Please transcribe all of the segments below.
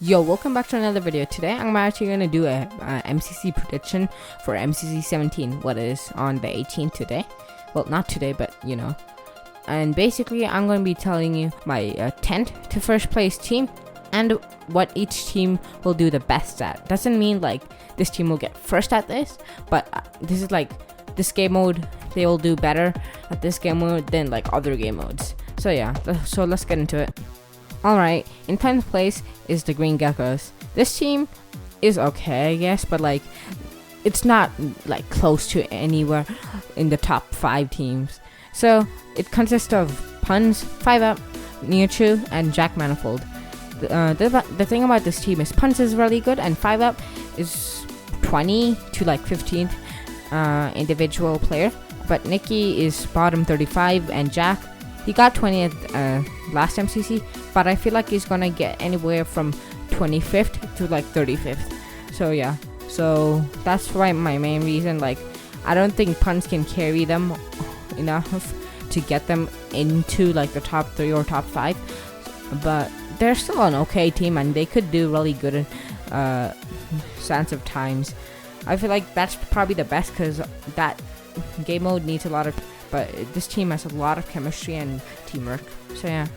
Yo, welcome back to another video. Today I'm actually going to do a MCC prediction for MCC 17, what is on the 18th today. Well, not today, but you know. And basically I'm going to be telling you my 10th to first place team and what each team will do the best at. Doesn't mean like this team will get first at this, but this is like this game mode, they will do better at this game mode than like other game modes. So yeah, so let's get into it. Alright, in 10th place is the Green Geckos. This team is okay, I guess, but like it's not like close to anywhere in the top 5 teams. So it consists of Punz, 5UP, Mewtwo, and Jack Manifold. The thing about this team is Punz is really good and 5UP is 20 to like 15th individual player, but Nikki is bottom 35 and Jack, he got 20th last MCC, but I feel like he's gonna get anywhere from 25th to like 35th. So yeah, so that's why my main reason. Like, I don't think Punz can carry them enough to get them into like the top 3 or top 5, but they're still an okay team and they could do really good in Sands of Times. I feel like that's probably the best because that game mode needs a lot of, but this team has a lot of chemistry and teamwork. So yeah.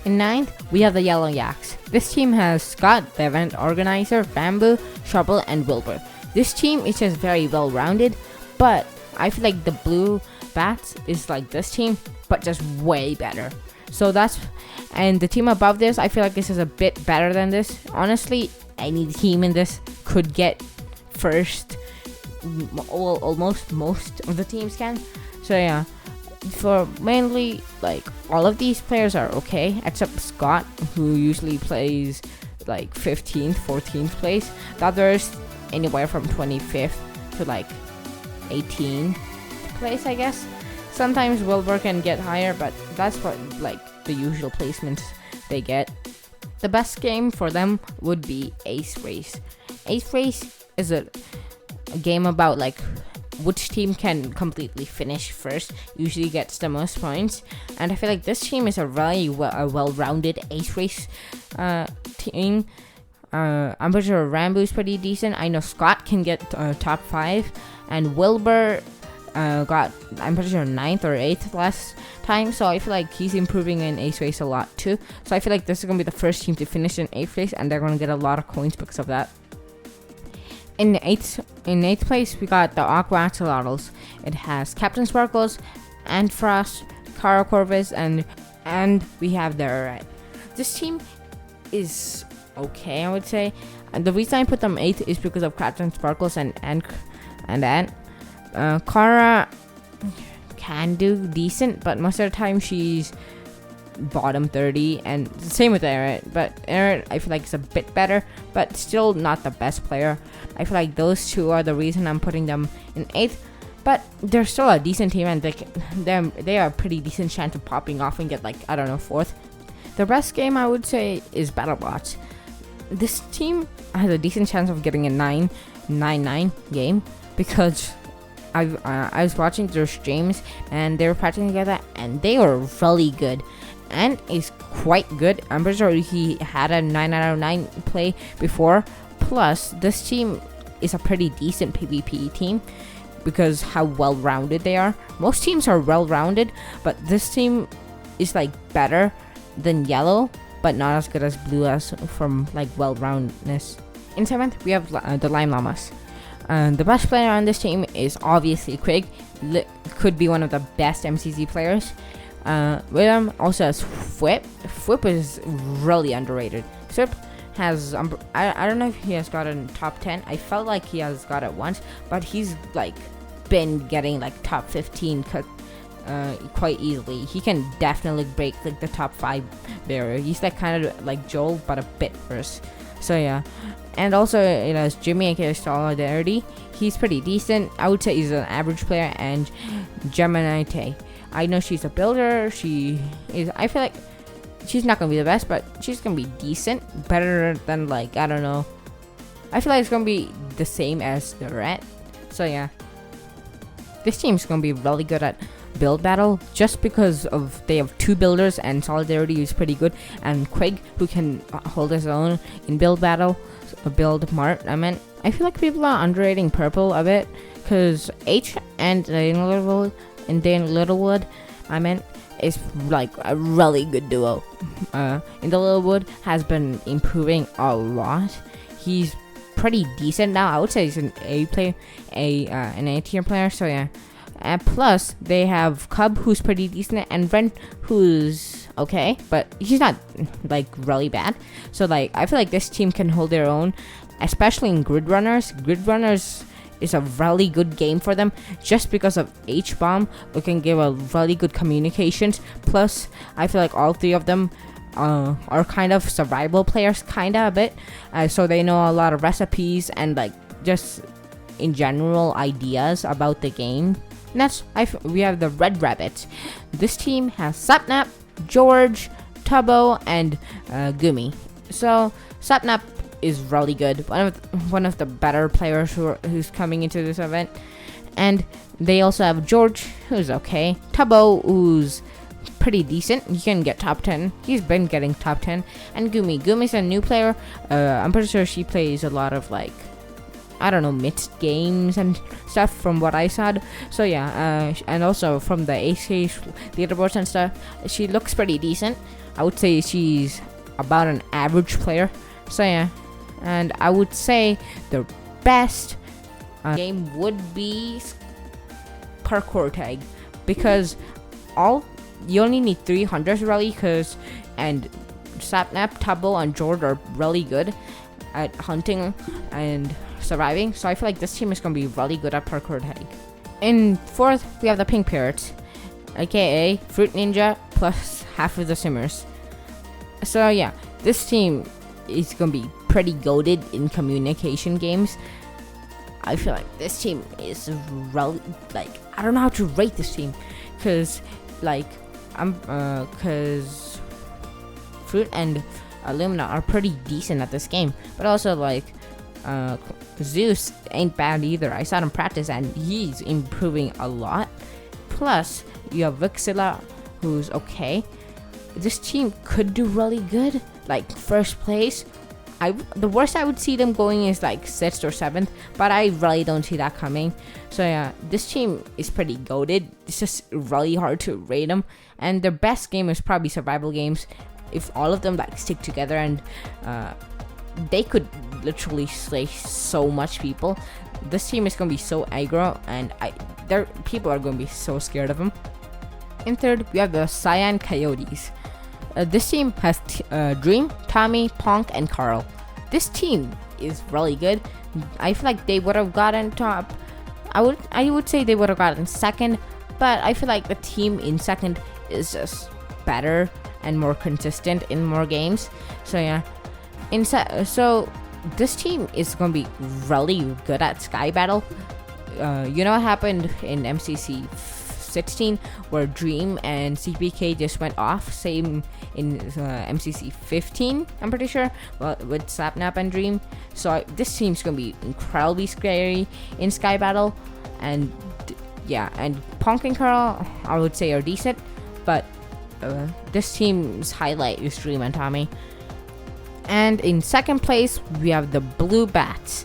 In 9th, we have the Yellow Yaks. This team has Scott, the event organizer, Bamboo, Shovel, and Wilbur. This team is just very well rounded, but I feel like the Blue Bats is like this team, but just way better. So that's, and the team above this, I feel like this is a bit better than this. Honestly, any team in this could get first. Almost most of the teams can. So yeah, for mainly like all of these players are okay except Scott, who usually plays like 15th 14th place. The others anywhere from 25th to like 18th place, I guess. Sometimes Wilbur can get higher, but that's what like the usual placements they get. The best game for them would be Ace Race. Ace Race is a game about like which team can completely finish first, usually gets the most points, and I feel like this team is a really well-rounded Ace Race team. I'm pretty sure Rambo's pretty decent. I know Scott can get top 5, and Wilbur got, I'm pretty sure 9th or 8th last time, so I feel like he's improving in Ace Race a lot too. So I feel like this is gonna be the first team to finish in Ace Race, and they're gonna get a lot of coins because of that. In 8th place, we got the Aqua Axolotls. It has Captain Sparkles, and Frost, Kara Corvus, and we have the This team is okay, I would say. And the reason I put them 8th is because of Captain Sparkles and Kara can do decent, but most of the time she's bottom 30, and same with Eret, but Eret I feel like is a bit better, but still not the best player. I feel like those two are the reason I'm putting them in 8th, but they're still a decent team, and they are a pretty decent chance of popping off and get like, I don't know, 4th. The best game I would say is BattleBots. This team has a decent chance of getting a 9-9 game because I was watching their streams and they were practicing together and they were really good. And is quite good. I'm pretty sure he had a 9 out of 9 play before. Plus, this team is a pretty decent PvP team because how well-rounded they are. Most teams are well-rounded, but this team is like better than Yellow, but not as good as Blue as from like well-roundedness. In 7th, we have the Lime Llamas. The best player on this team is obviously Craig. Could be one of the best MCC players. William also has Fwip. Fwip is really underrated. Fwip has, I don't know if he has gotten top 10. I felt like he has got it once, but he's like been getting like top 15 quite easily. He can definitely break like the top 5 barrier. He's like kind of like Joel, but a bit worse. So yeah. And also it has Jimmy aka Solidarity. He's pretty decent. I would say he's an average player. And Gemini Tay. I know she's a builder. She is. I feel like she's not gonna be the best, but she's gonna be decent, better than like, I don't know. I feel like it's gonna be the same as the Rat. So yeah, this team's gonna be really good at build battle just because of they have two builders and solidarity is pretty good, and Quig who can hold his own in build battle, build mart. I feel like people are underrating purple a bit because H and Dane Littlewood, is like a really good duo. In the Littlewood has been improving a lot. He's pretty decent now. I would say he's an A player, an A tier player. So yeah. Plus they have Cub who's pretty decent and Brent who's okay, but he's not like really bad. So like I feel like this team can hold their own, especially in Grid Runners. Grid Runners is a really good game for them just because of H-Bomb, who can give a really good communications. Plus I feel like all three of them are kind of survival players, kinda a bit, so they know a lot of recipes and like just in general ideas about the game. Next, we have the Red Rabbits. This team has Sapnap, George, Tubbo, and Gumi. So Sapnap is really good. One of the better players who's coming into this event. And they also have George, who's okay. Tubbo, who's pretty decent. You can get top 10. He's been getting top 10. And Gumi's a new player. I'm pretty sure she plays a lot of like, I don't know, mixed games and stuff from what I saw. So yeah, and also from the AK leaderboards and stuff, she looks pretty decent. I would say she's about an average player. So yeah, and I would say the best game would be Parkour Tag, because you only need 300 really, and Sapnap, Tubbo, and George are really good at hunting and surviving, so I feel like this team is going to be really good at Parkour Tag. In fourth, we have the Pink Parrots, aka Fruit Ninja plus half of the Simmers. So yeah, this team is going to be pretty goated in communication games. I feel like this team is really, like, I don't know how to rate this team, because Fruit and Illumina are pretty decent at this game, but also like Zeus ain't bad either. I saw him practice and he's improving a lot. Plus you have Vixilla, who's okay. This team could do really good, like first place. The worst I would see them going is like 6th or 7th, but I really don't see that coming. So yeah, this team is pretty goated. It's just really hard to rate them, and their best game is probably survival games. If all of them like stick together, and they could literally slay so much people. This team is gonna be so aggro, and people are gonna be so scared of them. In third, we have the Cyan Coyotes. This team has Dream, Tommy, Ponk, and Carl. This team is really good. I feel like they would have gotten top. I would say they would have gotten second, but I feel like the team in second is just better and more consistent in more games. So yeah, so this team is gonna be really good at Sky Battle. You know what happened in MCC 16 where Dream and CPK just went off? Same in MCC 15, I'm pretty sure, with Sapnap and Dream. So this team's gonna be incredibly scary in Sky Battle, and yeah, and Ponk and Carl I would say are decent, but this team's highlight is Dream and Tommy. And in second place, we have the Blue Bats.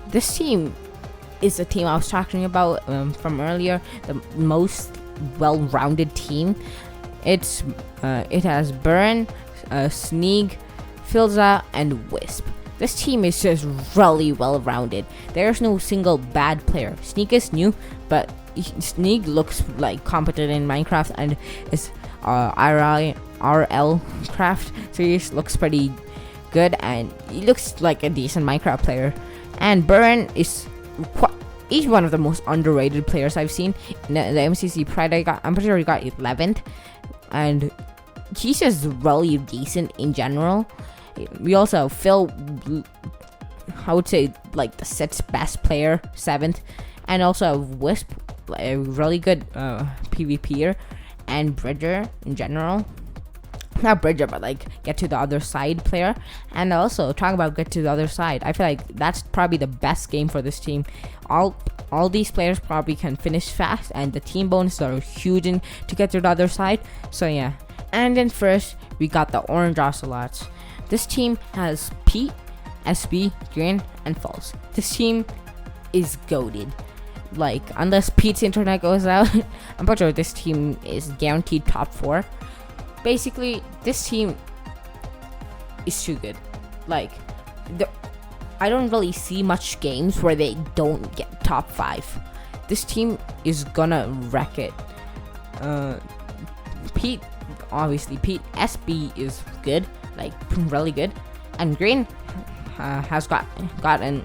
This team is the team I was talking about from earlier, the most well-rounded team. It has Burn, Sneeg, Filza, and Wisp. This team is just really well-rounded. There's no single bad player. Sneeg is new, but Sneeg looks like competent in Minecraft and is RL craft series looks pretty good, and he looks like a decent Minecraft player. And Burn is he's one of the most underrated players I've seen in the MCC Pride. I'm pretty sure he got 11th, and he's just really decent in general. We also have Phil, I would say like the set's best player, 7th, and also have Wisp, a really good PvPer, and Bridger in general. not bridger, but like get to the other side player. And also talking about get to the other side, I feel like that's probably the best game for this team. All these players probably can finish fast, and the team bonuses are huge in to get to the other side. So yeah. And then first we got the Orange Ocelots. This team has Pete, SB, Green, and False. This team is goated. Like, unless Pete's internet goes out, I'm pretty sure this team is guaranteed top 4. Basically, this team is too good. Like, I don't really see much games where they don't get top 5. This team is gonna wreck it. Pete, obviously, SB is good, like really good, and Green has got an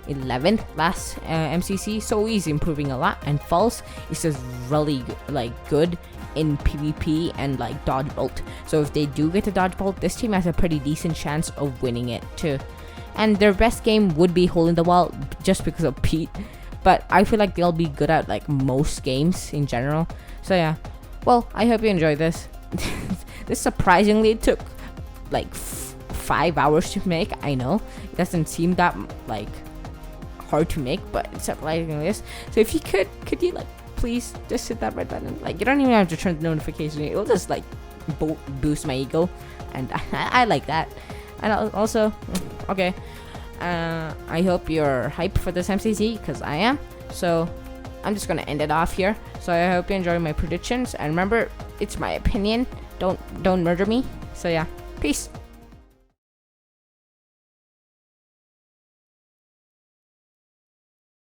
11th last MCC, so he's improving a lot. And False is just really like good in PvP and like dodge bolt. So if they do get to dodge bolt, this team has a pretty decent chance of winning it too. And their best game would be holding the wall, just because of Pete. But I feel like they'll be good at like most games in general. So yeah. Well, I hope you enjoyed this. This surprisingly took like 5 hours to make. I know it doesn't seem that like hard to make, but it's surprisingly this. So if you could you like please just hit that red button? Like, you don't even have to turn the notification. It'll just like boost my ego, and I like that. And also, okay, I hope you're hyped for this MCC, because I am. So I'm just gonna end it off here. So I hope you enjoy my predictions, and remember, it's my opinion. Don't murder me. So yeah, peace.